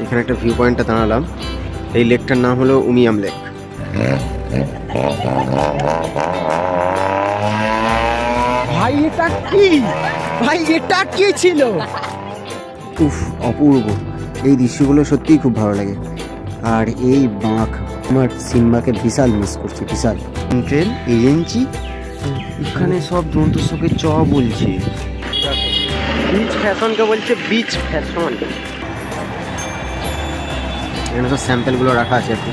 এখানে একটা ভিউ পয়েন্টে দাঁড়ালাম। এই লেকটার নাম হলো উমিয়াম লেক। ভাই এটা কি? ভাই এটা কি ছিল? উফ, অপূর্ব। এই দৃশ্যগুলো সত্যিই খুব ভালো লাগে। আর এই বাঁক, আমার সিম্বাকে বিশাল মিস করছি, বিশাল। ট্রেন এজেন্সি, এখানে সব জন্তুর চ বলছে। বিচ ফ্যাশনকে বলছে বিচ ফ্যাশন। এখানে সব স্যাম্পেলগুলো রাখা আছে আর কি।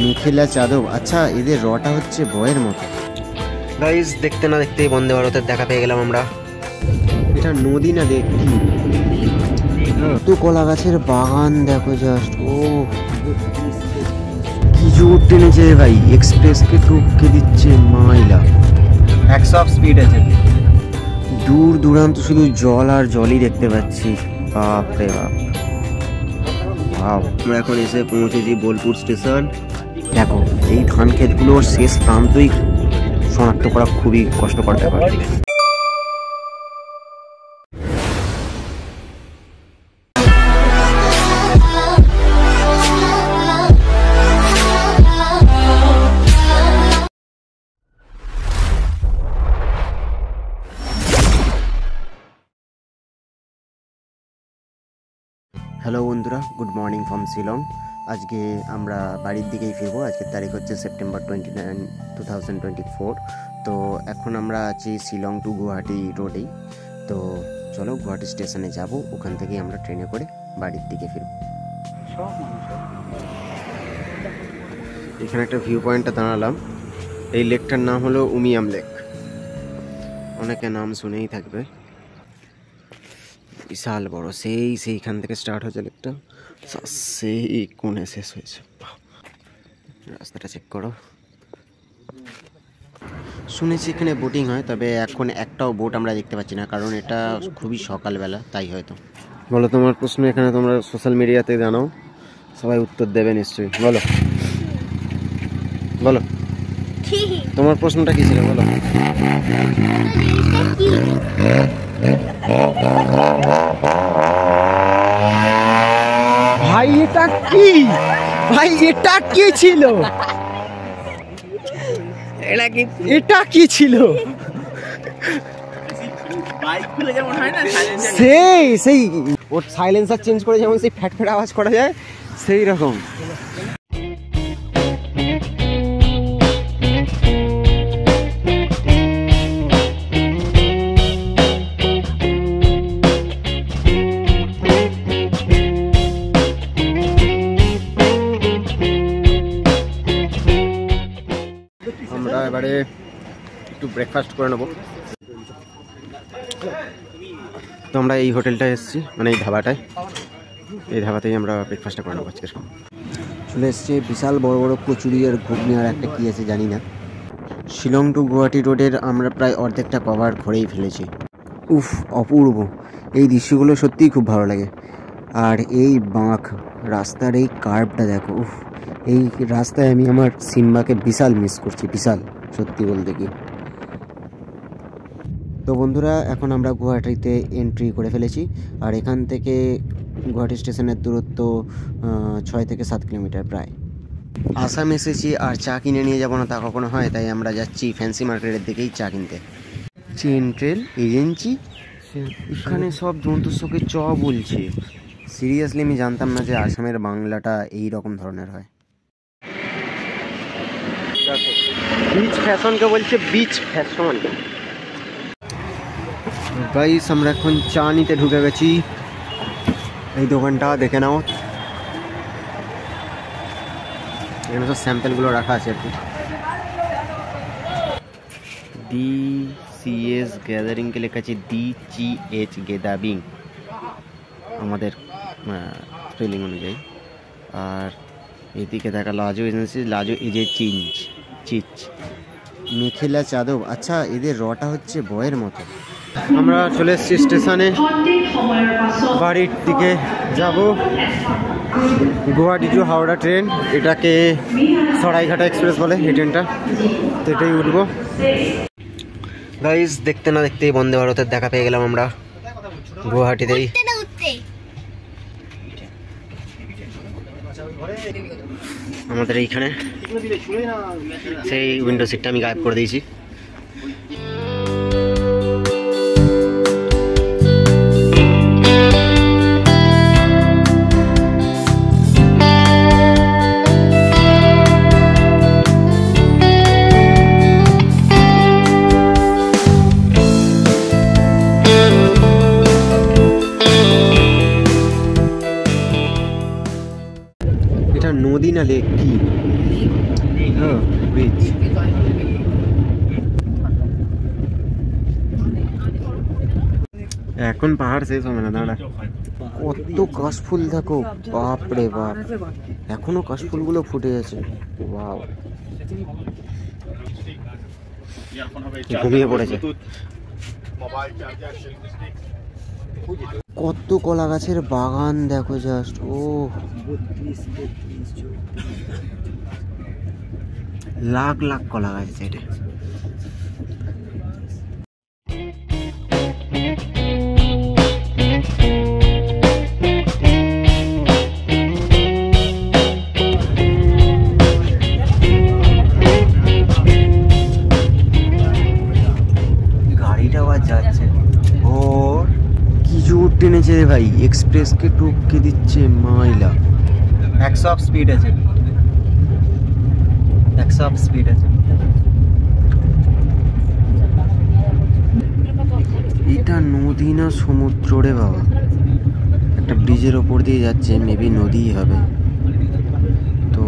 মিথিলা যাদব, আচ্ছা এদের রটা হচ্ছে বয়ের মতো। গাইস, দেখতে না দেখতেই বন্দে ভারতের দেখা পেয়ে গেলাম আমরা। এটা নদী না দেখ কি, তো কলা গাছের বাগান দেখো জাস্ট। ও কি জোর টেনেছে ভাই, এক্সপ্রেসকে টপকে দিচ্ছে মাইলা। 100 স্পিড আছে। দূর দূরান্ত শুধু জল আর জলই দেখতে পাচ্ছি। বাপ রে বাপ। আমরা এখন এসে পৌঁছেছি বোলপুর স্টেশন। দেখো এই ধান ক্ষেতগুলোর শেষ প্রান্তই শনাক্ত করা খুবই কষ্টকর ব্যাপার। হ্যালো বন্ধুরা, গুড মর্নিং ফ্রম শিলং। আজকে আমরা বাড়ির দিকেই ফিরবো। আজকের তারিখ হচ্ছে সেপ্টেম্বর 29, 2024। তো এখন আমরা আছি শিলং টু গুয়াহাটি রোডেই। তো চলো গুয়াহাটি স্টেশনে যাব, ওখান থেকেই আমরা ট্রেনে করে বাড়ির দিকে ফিরবো। এখানে একটা ভিউ পয়েন্টে দাঁড়ালাম। এই লেকটার নাম হলো উমিয়াম লেক। অনেকে নাম শুনেই থাকবে। বিশাল বড়, সেইখান থেকে স্টার্ট হয়েছে লেকটা, সেই কোণে শেষ হয়েছে। রাস্তাটা চেক করো। শুনেছি এখানে বোটিং হয়, তবে এখন একটাও বোট আমরা দেখতে পাচ্ছি না, কারণ এটা খুবই সকালবেলা, তাই হয়তো। বলো তোমার প্রশ্ন, এখানে তোমরা সোশ্যাল মিডিয়াতে জানাও, সবাই উত্তর দেবে নিশ্চয়ই। বলো বলো, তোমার প্রশ্নটা কি ছিল বলো। ভাই এটা কি? ভাই এটা কি ছিল? এটা কি ছিল? সেই ওর সাইলেন্সার চেঞ্জ করে যেমন সেই ফ্যাট ফ্যাট আওয়াজ করা যায়, সেই রকম। আমরা এবারে একটু ব্রেকফাস্ট করে নেবো। তো আমরা এই হোটেলটায় এসেছি, মানে এই ধাবাটায়, এই ধাবাতেই আমরা ব্রেকফাস্টটা করে নেবো আজকের। চলে এসছে বিশাল বড় বড় কচুরি আর ঘুগনি আর একটা কী আছে জানি না। শিলং টু গুয়াহাটি রোডের আমরা প্রায় অর্ধেকটা কভার করেই ফেলেছি। উফ, অপূর্ব। এই দৃশ্যগুলো সত্যিই খুব ভালো লাগে। আর এই বাঁক, রাস্তার এই কার্ভটা দেখো। উফ, এই রাস্তায় আমি আমার সিম্বাকে বিশাল মিস করছি, বিশাল, সত্যি বলতে কি। তো বন্ধুরা, এখন আমরা গুয়াহাটিতে এন্ট্রি করে ফেলেছি। আর এখান থেকে গুয়াহাটি স্টেশনের দূরত্ব 6 থেকে 7 কিলোমিটার প্রায়। আসাম এসেছি আর চা কিনে নিয়ে যাবো না তা কখনো হয়, তাই আমরা যাচ্ছি ফ্যান্সি মার্কেটের দিকেই চা কিনতে। চেন ট্রেল এজেন্সি, এখানে সব জন্তুর চ বলছে। সিরিয়াসলি আমি জানতাম না যে আসামের বাংলাটা এই রকম ধরনের হয়। বিচ ফ্যাশনকে বলছে বিচ ফ্যাশন। গাইস, আমরা এখন চা নিতে ঢুকে গেছি। এই দোকানটা দেখে নাও, এখানে সব স্যাম্পেলগুলো রাখা আছে আর কি। DCS গ্যাদারিংকে লেখা আছে DGH গেদাবিং আমাদের স্পেলিং অনুযায়ী। আর এদিকে দেখা লাজো এজেন্সি, লাজো এজে চিচ। মিথিলা যাদব, আচ্ছা এদের রটা হচ্ছে বয়ের মতো। আমরা চলে এসেছি স্টেশনে, বাড়ির দিকে যাব। গুয়াহাটি টু হাওড়া ট্রেন, এটাকে সরাইঘাটা এক্সপ্রেস বলে এই ট্রেনটা, তো এটাই উঠবো। গাইস, দেখতে না দেখতেই বন্দে ভারতের দেখা পেয়ে গেলাম আমরা গুয়াহাটিতেই। আমাদের এইখানে সেই উইন্ডো সিটটা আমি গায়েব করে দিয়েছি। এটা নদী না লেক কি? হ্যাঁ, ব্রিজ। এখন পাহাড় শেষ হবে না, দাঁড়া। কত কাশফুল দেখো, বাপ রে বাপ, এখনো কাশফুলগুলো ফুটে আছে। ওয়াও, ঘুমিয়ে পড়েছে। কত কলা গাছের বাগান দেখো জাস্ট। ও লাখ লাখ কলা গাছ এটা। গাড়িটা আবার যাচ্ছে। ওর কি জোর টেনেছে রে ভাই, এক্সপ্রেসকে টপকে দিচ্ছে মাইলা। 100 স্পিড আছে, 100 স্পিড আছে। এটা নদী না সমুদ্র রে বাবা? একটা ব্রিজের ওপর দিয়ে যাচ্ছে, মেবি নদীই হবে। তো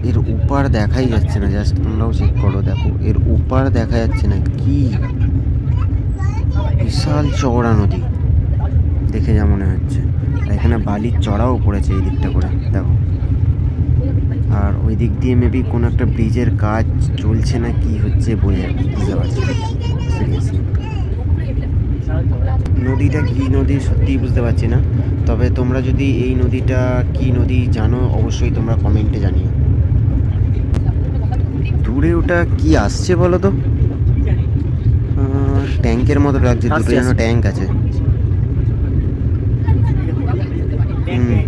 এর উপার দেখাই যাচ্ছে না, জাস্ট তোমরাও চেক করো, দেখো এর উপার দেখা যাচ্ছে না। কি বিশাল চওড়া নদী দেখে যা মনে হচ্ছে। এখানে বালির চড়াও পড়েছে এই দিকটা করে, দেখো। আর ওই দিক দিয়ে মেবি কোনো একটা ব্রিজের কাজ চলছে না কি হচ্ছে বুঝতে পারছি। নদীটা কি নদী সত্যি বুঝতে পারছি না, তবে তোমরা যদি এই নদীটা কি নদী জানো অবশ্যই তোমরা কমেন্টে জানিও। দূরে ওটা কি আসছে বলো তো? ট্যাঙ্কের মতো লাগছে, দুটো যেন ট্যাঙ্ক আছে।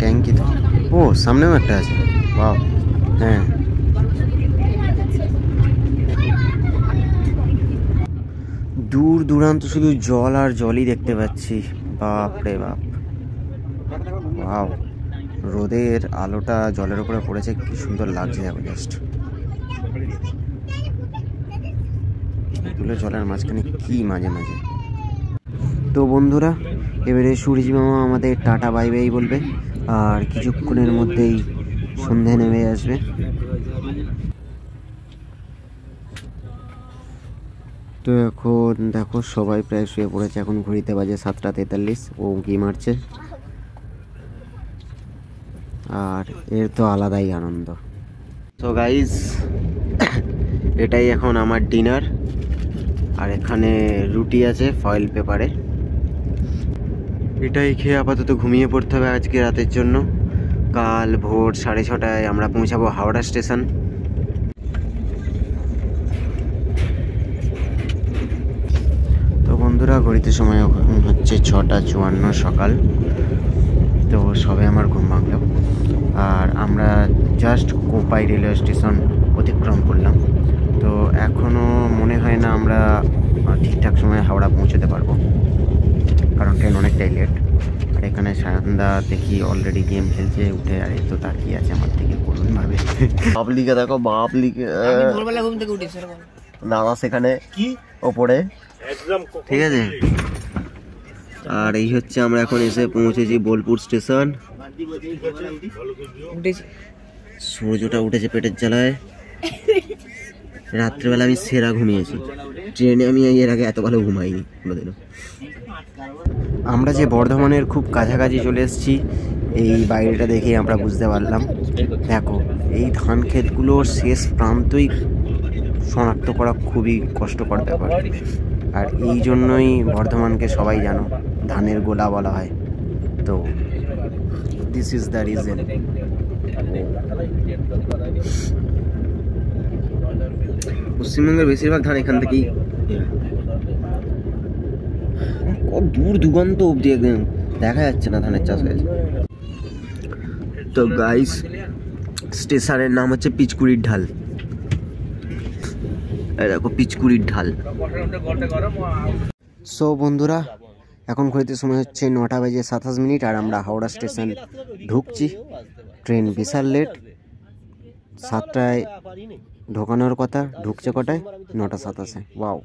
ট্যাঙ্কি তো। ও সামনেও একটা আছে, বাহ। হ্যাঁ, দূর দূরান্ত শুধু জল আর জলই দেখতে পাচ্ছি। বাপ রে বাপ, ওয়াও, রোদের আলোটা জলের উপরে পড়েছে, কি সুন্দর লাগছে দেখো জাস্ট। এগুলো জলের মাঝখানে কি মাঝে মাঝে। তো বন্ধুরা, এবারে সূর্যি মামা আমাদের টাটা বাই বাই বলবে, আর কিছুক্ষণের মধ্যেই সন্ধে নেমে আসবে। তো এখন দেখো সবাই প্রায় শুয়ে পড়েছে, এখন ঘড়িতে বাজে 7:43। ও কি মারছে, আর এর তো আলাদাই আনন্দ। তো গাইজ, এটাই এখন আমার ডিনার। আর এখানে রুটি আছে ফয়েল পেপারে। এটাই খেয়ে আপাতত ঘুমিয়ে পড়তে হবে আজকে রাতের জন্য। কাল ভোর 6:30টায় আমরা পৌঁছাবো হাওড়া স্টেশন। তো বন্ধুরা, ঘড়িতে সময় হচ্ছে 6:54 সকাল। তো সবে আমার ঘুম ভাঙলো, আর আমরা জাস্ট কোপাই রেলওয়ে স্টেশন অতিক্রম করলাম। তো এখনও মনে হয় না আমরা ঠিকঠাক সময়ে হাওড়া পৌঁছতে পারবো, কারণ ট্রেন অনেকটাই লেট। আর এখানে সায়নদা দেখি অলরেডি গেম খেলছে উঠে, আর এই তো তাকিয়ে আছে আমার দিকে করুন ভাবে। বাবলিকে দেখো, বাবলিকে দাদা সেখানে কি ওপরে, ঠিক আছে। আর এই হচ্ছে আমরা এখন এসে পৌঁছেছি বোলপুর স্টেশন। সূর্যটা উঠেছে পেটের জ্বালায়। রাত্রেবেলা আমি সেরা ঘুমিয়েছি, ট্রেনে আমি এর আগে এত ভালো ঘুমাইনি কোনোদিনও। আমরা যে বর্ধমানের খুব কাছাকাছি চলে এসেছি, এই বাইরেটা দেখেই আমরা বুঝতে পারলাম। দেখো, এই ধান ক্ষেতগুলোর শেষ প্রান্তই শনাক্ত করা খুবই কষ্টকর ব্যাপার। আর এই জন্যই বর্ধমানকে সবাই জানো ধানের গোলা বলা হয়। তো দিস ইজ দ্য রিজন। পশ্চিমবঙ্গের বেশিরভাগ ধান এখান থেকেই, দূর দুগন্ত অব্দি একদম দেখা যাচ্ছে না ধানের চাষ হয়েছে। তো গাইস স্টেশনের নাম হচ্ছে পিচকুড়ির ঢাল। এই দেখো পিচকুড়ির ঢাল। সো বন্ধুরা এখন ঘড়িতে সময় হচ্ছে 9:27 আর আমরা হাওড়া স্টেশন ঢুকছি। ট্রেন বিশাল লেট, 7টায় ঢোকানোর কথা, ঢুকছে কটায়? 9:27। ওয়াও,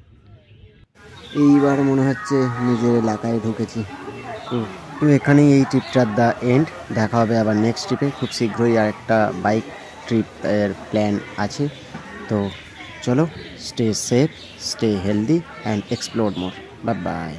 এইবার মনে হচ্ছে নিজের এলাকায় ঢুকেছি। তো এখানেই এই ট্রিপটার দ্য এন্ড। দেখা হবে আবার নেক্সট ট্রিপে খুব শীঘ্রই। আর একটা বাইক ট্রিপ এর প্ল্যান আছে। তো চলো, stay safe, stay healthy and explore more. Bye bye.